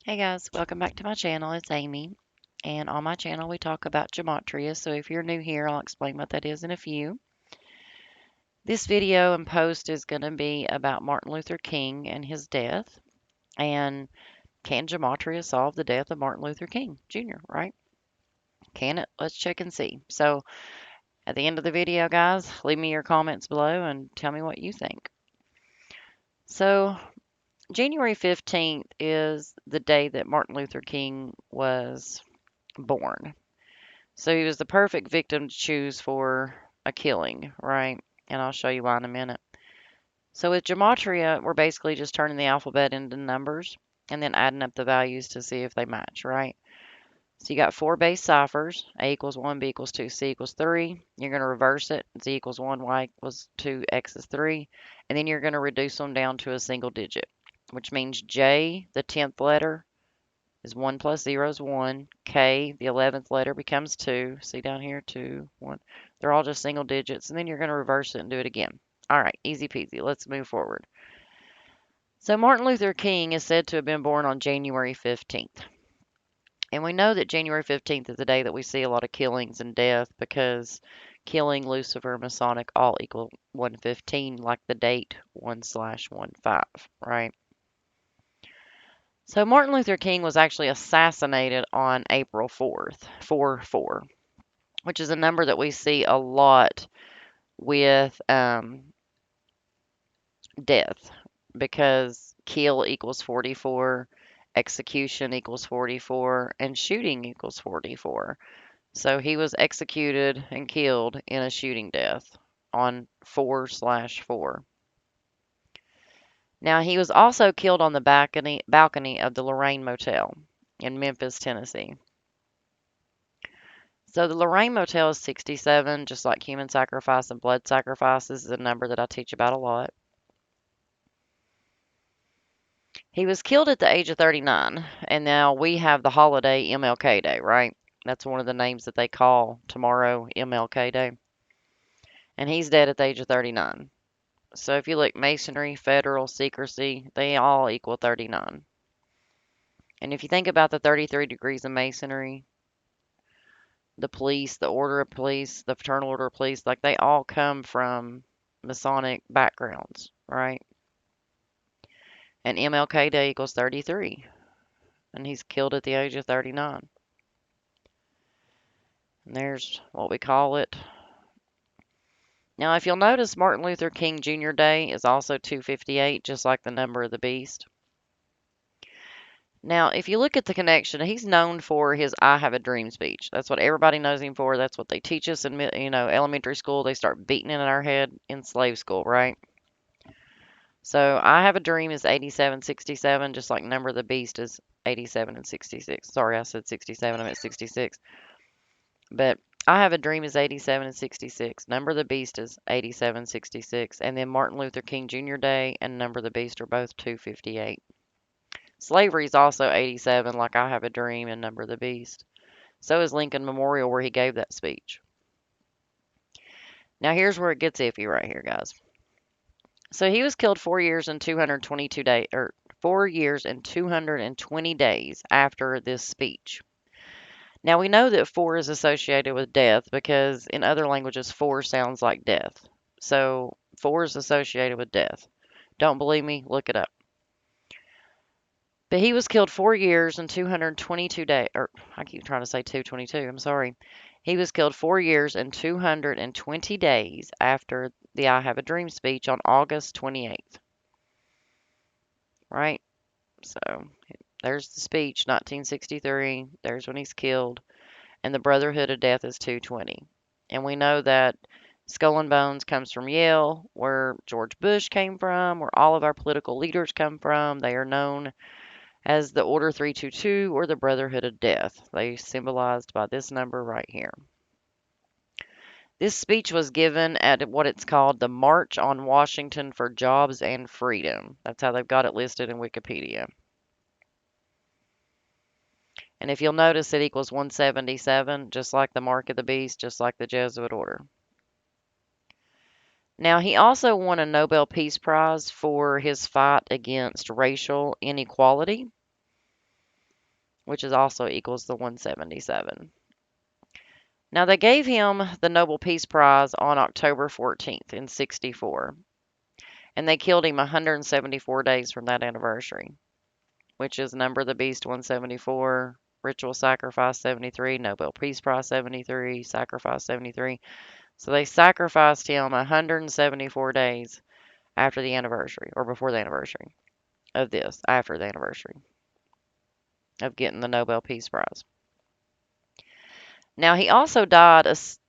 Hey guys, welcome back to my channel. It's Amy, and on my channel we talk about Gematria. So if you're new here, I'll explain what that is in a few. This video and post is going to be about Martin Luther King and his death. And can Gematria solve the death of Martin Luther King Jr., right? Can it? Let's check and see. So at the end of the video, guys, leave me your comments below and tell me what you think. So January 15th is the day that Martin Luther King was born. So he was the perfect victim to choose for a killing, right? And I'll show you why in a minute. So with Gematria, we're basically just turning the alphabet into numbers and then adding up the values to see if they match, right? So you got four base ciphers, A equals 1, B equals 2, C equals 3. You're going to reverse it, Z equals 1, Y equals 2, X is 3. And then you're going to reduce them down to a single digit, which means J, the 10th letter, is 1 plus 0 is 1. K, the 11th letter, becomes 2. See down here, 2, 1. They're all just single digits, and then you're going to reverse it and do it again. All right, easy peasy. Let's move forward. So Martin Luther King is said to have been born on January 15th. And we know that January 15th is the day that we see a lot of killings and death because killing, Lucifer, Masonic all equal 115, like the date 1/15, right? So Martin Luther King was actually assassinated on April 4th, 4/4, which is a number that we see a lot with death because kill equals 44, execution equals 44, and shooting equals 44. So he was executed and killed in a shooting death on 4/4. Now, he was also killed on the balcony of the Lorraine Motel in Memphis, Tennessee. So the Lorraine Motel is 67, just like human sacrifice and blood sacrifice. This is a number that I teach about a lot. He was killed at the age of 39, and now we have the holiday MLK Day, right? That's one of the names that they call tomorrow MLK Day. And he's dead at the age of 39. So if you look Masonry, federal, secrecy, they all equal 39. And if you think about the 33 degrees of Masonry, the police, the order of police, the fraternal order of police, like they all come from Masonic backgrounds, right? And MLK Day equals 33, and he's killed at the age of 39. And there's what we call it. Now, if you'll notice, Martin Luther King Jr. Day is also 258, just like the number of the beast. Now, if you look at the connection, he's known for his "I have a dream" speech. That's what everybody knows him for. That's what they teach us in, elementary school. They start beating it in our head in slave school, right? So, "I have a dream" is 8767, just like number of the beast is 87 and 66. Sorry, I said 67. I meant 66. But "I have a dream" is 87 and 66. Number of the beast is 8766. And then Martin Luther King Jr. Day and number of the beast are both 258. Slavery is also 87, like "I have a dream" and number of the beast. So is Lincoln Memorial, where he gave that speech. Now here's where it gets iffy right here, guys. So he was killed 4 years and 222 days, or 4 years and 220 days after this speech. Now we know that 4 is associated with death because in other languages 4 sounds like death. So 4 is associated with death. Don't believe me? Look it up. But he was killed 4 years and 222 days, or I keep trying to say 222, I'm sorry. He was killed 4 years and 220 days after the "I Have a Dream" speech on August 28th. Right? So there's the speech, 1963. There's when he's killed. And the Brotherhood of Death is 220. And we know that Skull and Bones comes from Yale, where George Bush came from, where all of our political leaders come from. They are known as the Order 322 or the Brotherhood of Death. They symbolized by this number right here. This speech was given at what it's called the March on Washington for Jobs and Freedom. That's how they've got it listed in Wikipedia. And if you'll notice, it equals 177, just like the mark of the beast, just like the Jesuit order. Now, he also won a Nobel Peace Prize for his fight against racial inequality. which is also equals the 177. Now, they gave him the Nobel Peace Prize on October 14th in 64, and they killed him 174 days from that anniversary, which is Number of the Beast 174, Ritual Sacrifice 73, Nobel Peace Prize 73, Sacrifice 73. So they sacrificed him 174 days after the anniversary, or before the anniversary of this, after the anniversary of getting the Nobel Peace Prize. Now, he also died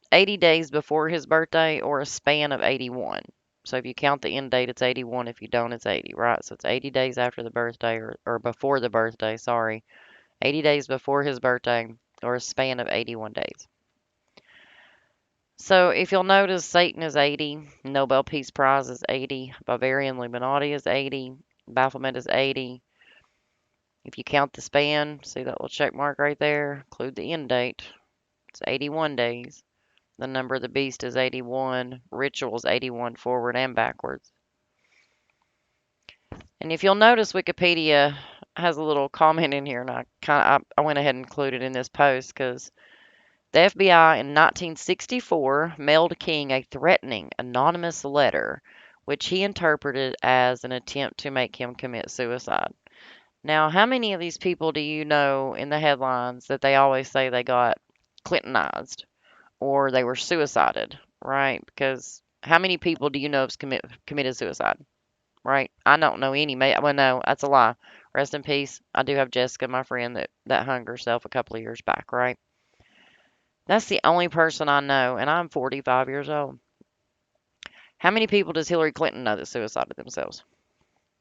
80 days before his birthday, or a span of 81. So if you count the end date, it's 81. If you don't, it's 80, right? So it's 80 days after the birthday, or before the birthday, sorry. 80 days before his birthday, or a span of 81 days. So if you'll notice, Satan is 80, Nobel Peace Prize is 80, Bavarian Illuminati is 80, Baphomet is 80. If you count the span, see that little check mark right there, include the end date, it's 81 days. The Number of the Beast is 81, Ritual is 81 forward and backwards. And if you'll notice, Wikipedia has a little comment in here, and I went ahead and included in this post because the FBI in 1964 mailed King a threatening, anonymous letter, which he interpreted as an attempt to make him commit suicide. Now, how many of these people do you know in the headlines that they always say they got Clintonized or they were suicided, right? Because how many people do you know have committed suicide, right? I don't know any. Well, no, that's a lie. Rest in peace. I do have Jessica, my friend, that hung herself a couple of years back, right? That's the only person I know, and I'm 45 years old. How many people does Hillary Clinton know that suicided themselves?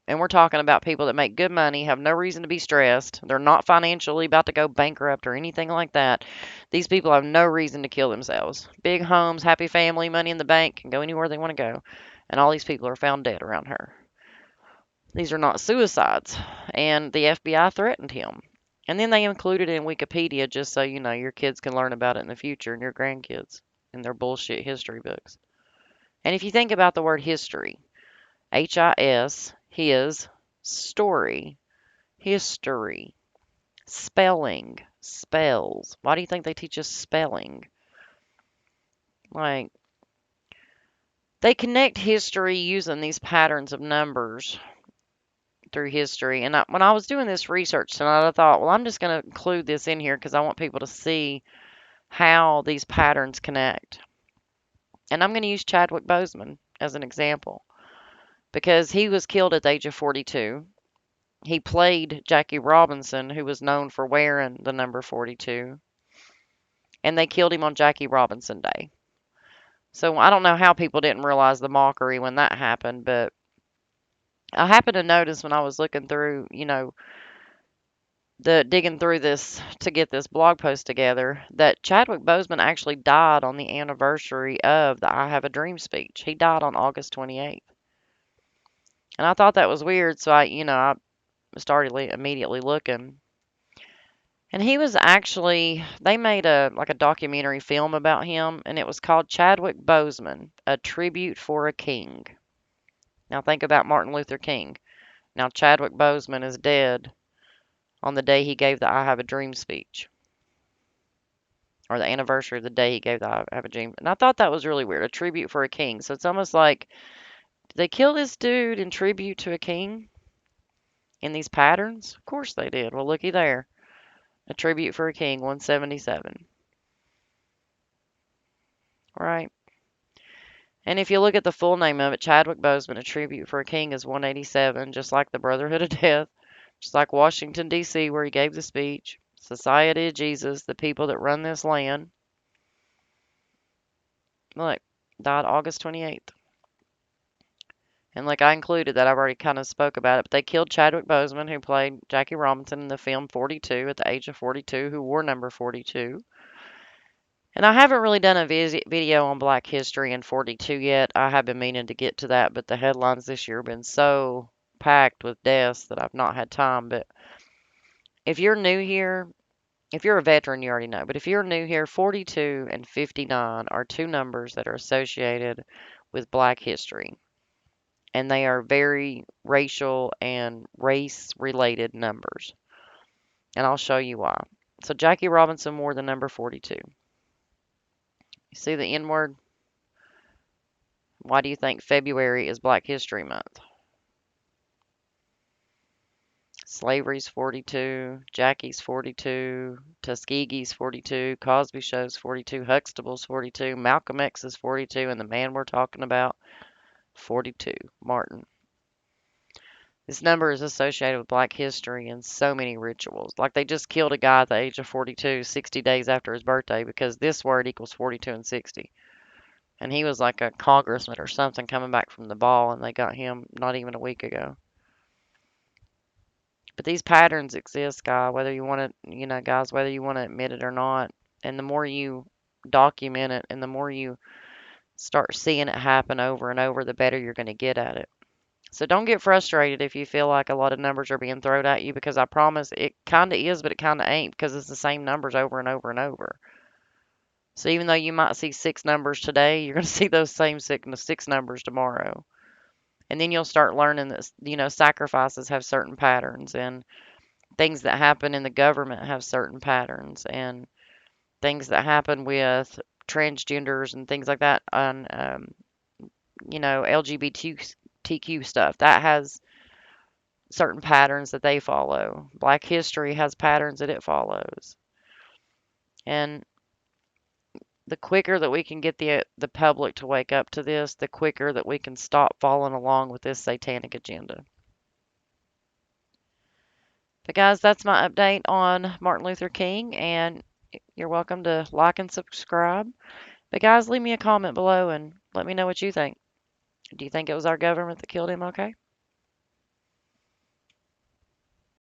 And we're talking about people that make good money, have no reason to be stressed. They're not financially about to go bankrupt or anything like that. These people have no reason to kill themselves. Big homes, happy family, money in the bank, can go anywhere they want to go. And all these people are found dead around her. These are not suicides. And the FBI threatened him. And then they included it in Wikipedia just so you know your kids can learn about it in the future, and your grandkids in their bullshit history books. And if you think about the word history, HIS, his, story, history, spelling, spells. Why do you think they teach us spelling? Like, they connect history using these patterns of numbers through history. And when I was doing this research tonight, I thought, well, I'm just going to include this in here because I want people to see how these patterns connect. And I'm going to use Chadwick Boseman as an example because he was killed at the age of 42. He played Jackie Robinson, who was known for wearing the number 42, and they killed him on Jackie Robinson Day. So I don't know how people didn't realize the mockery when that happened, but I happened to notice when I was looking through, the digging through this to get this blog post together, that Chadwick Boseman actually died on the anniversary of the I Have a Dream speech. He died on August 28th. And I thought that was weird, so I started immediately looking. And he was actually, they made a documentary film about him, and it was called Chadwick Boseman, A Tribute for a King. Now think about Martin Luther King. Now Chadwick Boseman is dead on the day he gave the I Have a Dream speech, or the anniversary of the day he gave the I Have a Dream. And I thought that was really weird, a tribute for a king. So it's almost like, did they kill this dude in tribute to a king in these patterns? Of course they did. Well, looky there. A tribute for a king, 177. Right? And if you look at the full name of it, Chadwick Boseman, A Tribute for a King is 187, just like the Brotherhood of Death, just like Washington, D.C., where he gave the speech, Society of Jesus, the people that run this land. Look, died August 28th. And like I included that, I've already kind of spoke about it, but they killed Chadwick Boseman, who played Jackie Robinson in the film 42 at the age of 42, who wore number 42. And I haven't really done a video on Black History in 42 yet. I have been meaning to get to that, but the headlines this year have been so packed with deaths that I've not had time. But if you're new here, if you're a veteran, you already know. But if you're new here, 42 and 59 are two numbers that are associated with Black history. And they are very racial and race related numbers. and I'll show you why. So Jackie Robinson wore the number 42. You see the N word? Why do you think February is Black History Month? Slavery's 42, Jackie's 42, Tuskegee's 42, Cosby Show's 42, Huxtable's 42, Malcolm X is 42, and the man we're talking about, 42, Martin. This number is associated with Black history and so many rituals. Like they just killed a guy at the age of 42, 60 days after his birthday because this word equals 42 and 60. And he was like a congressman or something coming back from the ball, and they got him not even a week ago. But these patterns exist, guys, whether you want to, guys, whether you want to admit it or not. And the more you document it and the more you start seeing it happen over and over, the better you're going to get at it. So don't get frustrated if you feel like a lot of numbers are being thrown at you because I promise it kind of is, but it kind of ain't because it's the same numbers over and over and over. So even though you might see 6 numbers today, you're going to see those same 6 numbers tomorrow. And then you'll start learning that, sacrifices have certain patterns and things that happen in the government have certain patterns and things that happen with transgenders and things like that on, LGBTQ stuff that has certain patterns that they follow. Black history has patterns that it follows. And the quicker that we can get the public to wake up to this, the quicker that we can stop following along with this satanic agenda. But guys, that's my update on Martin Luther King, and you're welcome to like and subscribe. But guys, leave me a comment below and let me know what you think. Do you think it was our government that killed MLK?